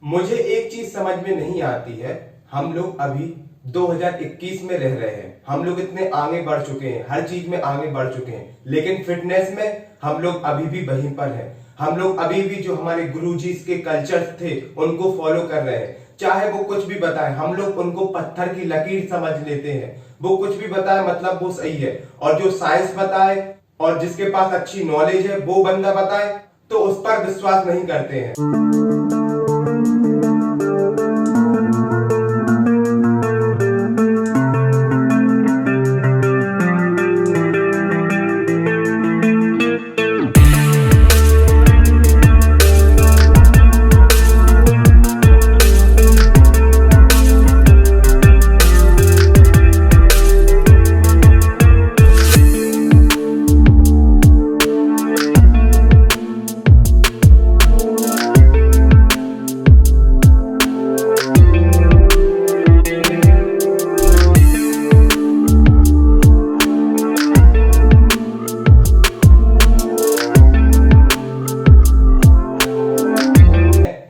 मुझे एक चीज समझ में नहीं आती है। हम लोग अभी 2021 में रह रहे हैं। हम लोग इतने आगे बढ़ चुके हैं, हर चीज में आगे बढ़ चुके हैं, लेकिन फिटनेस में हम लोग अभी भी वहीं पर हैं। हम लोग अभी भी जो हमारे गुरुजी के कल्चर थे उनको फॉलो कर रहे हैं। चाहे वो कुछ भी बताए, हम लोग उनको पत्थर की लकीर समझ लेते हैं। वो कुछ भी बताए मतलब वो सही है, और जो साइंस बताए और जिसके पास अच्छी नॉलेज है वो बंदा बताए तो उस पर विश्वास नहीं करते हैं।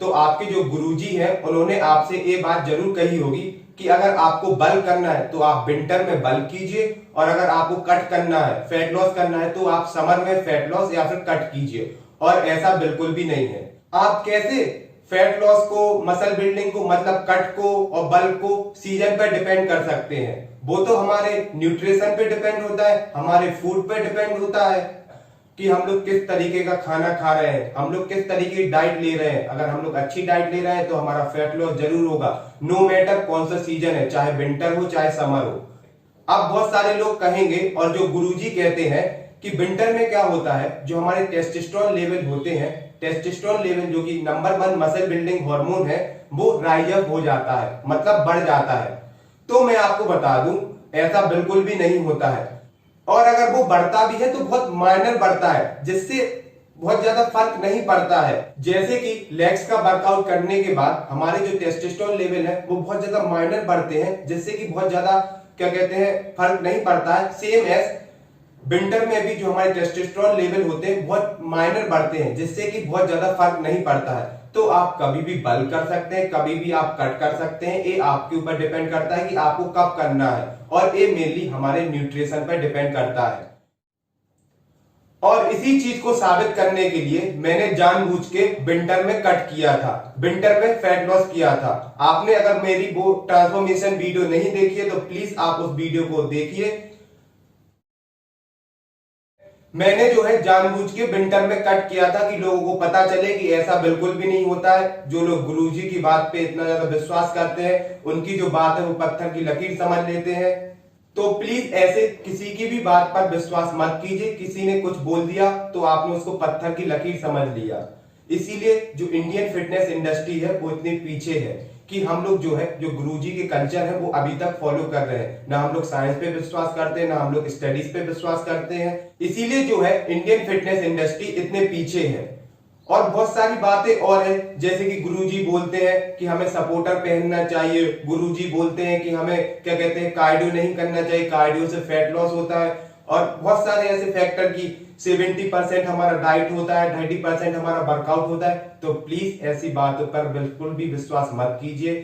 तो आपके जो गुरुजी हैं उन्होंने आपसे ये बात जरूर कही होगी कि अगर आपको बल्क करना है तो आप विंटर में बल्क कीजिए, और अगर आपको कट करना है, फैट लॉस करना है, तो आप समर में फैट लॉस या फिर कट कीजिए। और ऐसा बिल्कुल भी नहीं है। आप कैसे फैट लॉस को, मसल बिल्डिंग को, मतलब कट को और बल्क को सीजन पर डिपेंड कर सकते हैं? वो तो हमारे न्यूट्रिशन पे डिपेंड होता है, हमारे फूड पे डिपेंड होता है कि हम लोग किस तरीके का खाना खा रहे हैं, हम लोग किस तरीके की डाइट ले रहे हैं। अगर हम लोग अच्छी डाइट ले रहे हैं तो हमारा फैट लॉस जरूर होगा, नो मैटर कौन सा सीजन है, चाहे विंटर हो चाहे समर हो। अब बहुत सारे लोग कहेंगे, और जो गुरुजी कहते हैं कि विंटर में क्या होता है, जो हमारे टेस्टोस्टेरोन लेवल होते हैं, टेस्टोस्टेरोन लेवल जो कि नंबर 1 मसल बिल्डिंग हार्मोन है, वो राइज अप हो जाता है, मतलब बढ़ जाता है। तो मैं आपको बता दूं, ऐसा बिल्कुल भी नहीं होता है। और अगर वो बढ़ता भी है तो बहुत माइनर बढ़ता है, जिससे बहुत ज्यादा फर्क नहीं पड़ता है। जैसे कि लेग्स का वर्कआउट करने के बाद हमारे जो टेस्टोस्टेरोन लेवल है वो बहुत ज्यादा माइनर बढ़ते हैं, जिससे कि बहुत ज्यादा क्या कहते हैं फर्क नहीं पड़ता है। सेम एज विंटर में भी जो हमारे टेस्टोस्टेरोन लेवल होते हैं बहुत माइनर बढ़ते हैं, जिससे कि बहुत ज्यादा फर्क नहीं पड़ता है। तो आप कभी भी बल्क कर सकते हैं, कभी भी आप कट कर सकते हैं। ये आपके ऊपर डिपेंड करता है कि आपको कब करना है, और ये मेनली हमारे न्यूट्रिशन पर डिपेंड करता है। और इसी चीज को साबित करने के लिए मैंने जानबूझ के विंटर में कट किया था, विंटर में फैट लॉस किया था। आपने अगर मेरी वो ट्रांसफॉर्मेशन वीडियो नहीं देखी है तो प्लीज आप उस वीडियो को देखिए। मैंने जो है जानबूझ के विंटर में कट किया था कि लोगों को पता चले कि ऐसा बिल्कुल भी नहीं होता है। जो लोग गुरुजी की बात पे इतना ज्यादा विश्वास करते हैं, उनकी जो बात है वो पत्थर की लकीर समझ लेते हैं। तो प्लीज ऐसे किसी की भी बात पर विश्वास मत कीजिए। किसी ने कुछ बोल दिया तो आपने उसको पत्थर की लकीर समझ लिया। इसीलिए जो इंडियन फिटनेस इंडस्ट्री है वो इतनी पीछे है कि हम लोग जो है, जो गुरुजी के कल्चर है वो अभी तक फॉलो कर रहे हैं। ना हम लोग साइंस पे विश्वास करते हैं, ना हम लोग स्टडीज पे विश्वास करते हैं। इसीलिए जो है इंडियन फिटनेस इंडस्ट्री इतने पीछे है। और बहुत सारी बातें और है, जैसे कि गुरुजी बोलते हैं कि हमें सपोर्टर पहनना चाहिए, गुरुजी बोलते हैं कि हमें क्या कहते हैं कार्डियो नहीं करना चाहिए, कार्डियो से फैट लॉस होता है। और बहुत सारे ऐसे फैक्टर की 70% हमारा डाइट होता है, 30% हमारा वर्कआउट होता है। तो प्लीज ऐसी बातों पर बिल्कुल भी विश्वास मत कीजिए।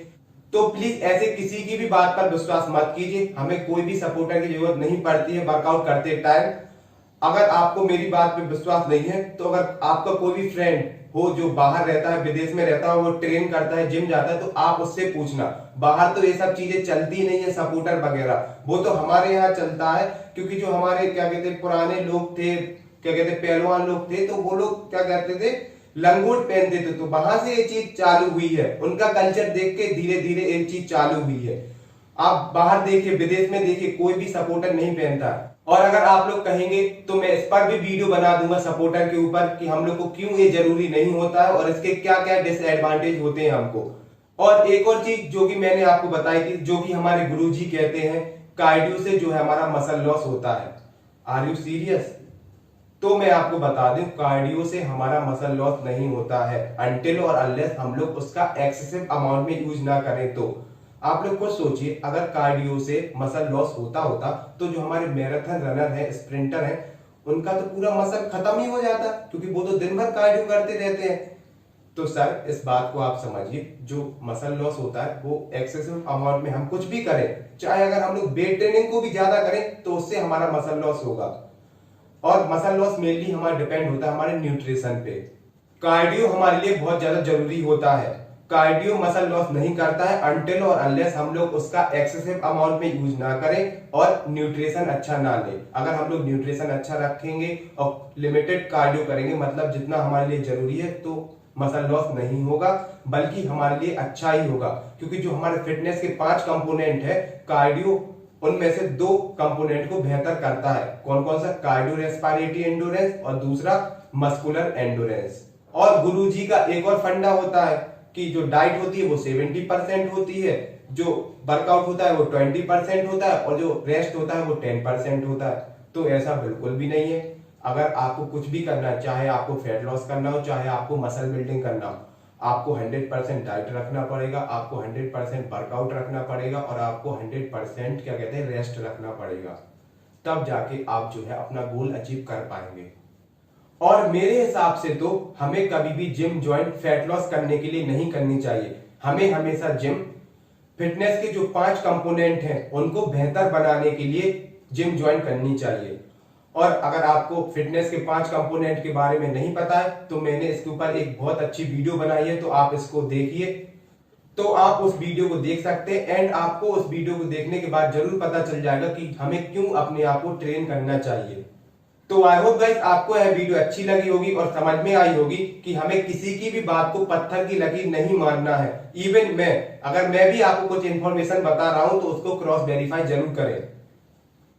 तो प्लीज ऐसे किसी की भी बात पर विश्वास मत कीजिए। हमें कोई भी सपोर्टर की जरूरत नहीं पड़ती है वर्कआउट करते टाइम। अगर आपको मेरी बात पे विश्वास नहीं है तो अगर आपका कोई भी फ्रेंड हो जो बाहर रहता है, विदेश में रहता है, वो ट्रेन करता है, जिम जाता है, तो आप उससे पूछना। बाहर तो ये सब चीजें चलती नहीं है, सपोर्टर वगैरह। वो तो हमारे यहाँ चलता है, क्योंकि जो हमारे क्या कहते हैं पुराने लोग थे, क्या कहते हैं पहलवान लोग थे, तो वो लोग क्या कहते थे लंगोट पहनते थे। तो वहां से ये चीज चालू हुई है, उनका कल्चर देख के धीरे धीरे ये चीज चालू हुई है। आप बाहर देखिए, विदेश में देखिए, कोई भी सपोर्टर नहीं पहनता। और अगर आप लोग कहेंगे तो मैं इस पर भी वीडियो बना दूंगा सपोर्टर के ऊपर कि हम लोग को क्यों ये जरूरी नहीं होता है और इसके क्या क्या डिसएडवांटेज होते हैं हमको। और एक और चीज जो कि मैंने आपको बताई थी, जो कि हमारे गुरुजी कहते हैं कार्डियो से जो है हमारा मसल लॉस होता है। Are you serious? तो मैं आपको बता दूं, कार्डियो से हमारा मसल लॉस नहीं होता है अनटिल और अनलेस हम लोग उसका एक्सेसिव अमाउंट में यूज ना करें। तो आप लोग खुद सोचिए, अगर कार्डियो से मसल लॉस होता तो जो हमारे मैराथन रनर है, स्प्रिंटर है, उनका तो पूरा मसल खत्म ही हो जाता, क्योंकि वो तो दिन भर कार्डियो करते रहते हैं। तो सर इस बात को आप समझिए, जो मसल लॉस होता है वो एक्सेसिव अमाउंट में हम कुछ भी करें, चाहे अगर हम लोग वेट ट्रेनिंग को भी ज्यादा करें तो उससे हमारा मसल लॉस होगा। और मसल लॉस मेनली हमारा डिपेंड होता है हमारे न्यूट्रिशन पे। कार्डियो हमारे लिए बहुत ज्यादा जरूरी होता है। कार्डियो मसल लॉस नहीं करता है अनटिल और अनलेस हम लोग उसका एक्सेसिव अमाउंट में यूज ना करें और न्यूट्रिशन अच्छा ना ले। अगर हम लोग न्यूट्रिशन अच्छा रखेंगे और लिमिटेड कार्डियो करेंगे, मतलब जितना हमारे लिए जरूरी है, तो मसल लॉस नहीं होगा, बल्कि हमारे लिए अच्छा ही होगा। क्योंकि जो हमारे फिटनेस के 5 कंपोनेंट है, कार्डियो उनमें से 2 कंपोनेंट को बेहतर करता है। कौन कौन सा? कार्डियो रेस्पिरेटरी एंडोरेंस और दूसरा मस्कुलर एंडोरेंस। और गुरुजी का एक और फंडा होता है कि जो डाइट होती है वो 70% होती है, जो वर्कआउट होता है वो 20% होता है और जो रेस्ट होता है वो 10% होता है। तो ऐसा बिल्कुल भी नहीं है। अगर आपको कुछ भी करना है, चाहे आपको फैट लॉस करना हो, चाहे आपको मसल बिल्डिंग करना हो, आपको 100% डाइट रखना पड़ेगा, आपको 100% वर्कआउट रखना पड़ेगा और आपको 100% क्या कहते हैं रेस्ट रखना पड़ेगा। तब जाके आप जो है अपना गोल अचीव कर पाएंगे। और मेरे हिसाब से तो हमें कभी भी जिम ज्वाइन फैट लॉस करने के लिए नहीं करनी चाहिए। हमें हमेशा जिम फिटनेस के जो 5 कंपोनेंट हैं उनको बेहतर बनाने के लिए जिम ज्वाइन करनी चाहिए। और अगर आपको फिटनेस के 5 कंपोनेंट के बारे में नहीं पता है तो मैंने इसके ऊपर एक बहुत अच्छी वीडियो बनाई है, तो आप इसको देखिए। तो आप उस वीडियो को देख सकते हैं एंड आपको उस वीडियो को देखने के बाद जरूर पता चल जाएगा कि हमें क्यों अपने आप को ट्रेन करना चाहिए। तो आई होप गाइस आपको यह वीडियो अच्छी लगी होगी और समझ में आई होगी कि हमें किसी की भी बात को पत्थर की लकीर नहीं मानना है। इवन अगर मैं भी आपको कुछ इंफॉर्मेशन बता रहा हूं तो उसको क्रॉस वेरीफाई जरूर करें।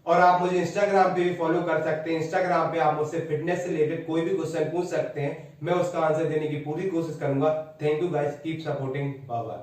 और आप मुझे इंस्टाग्राम पे भी फॉलो कर सकते हैं। इंस्टाग्राम पे आप मुझसे फिटनेस से रिलेटेड कोई भी क्वेश्चन पूछ सकते हैं, मैं उसका आंसर देने की पूरी कोशिश करूंगा। Thank you guys, keep supporting, bye bye.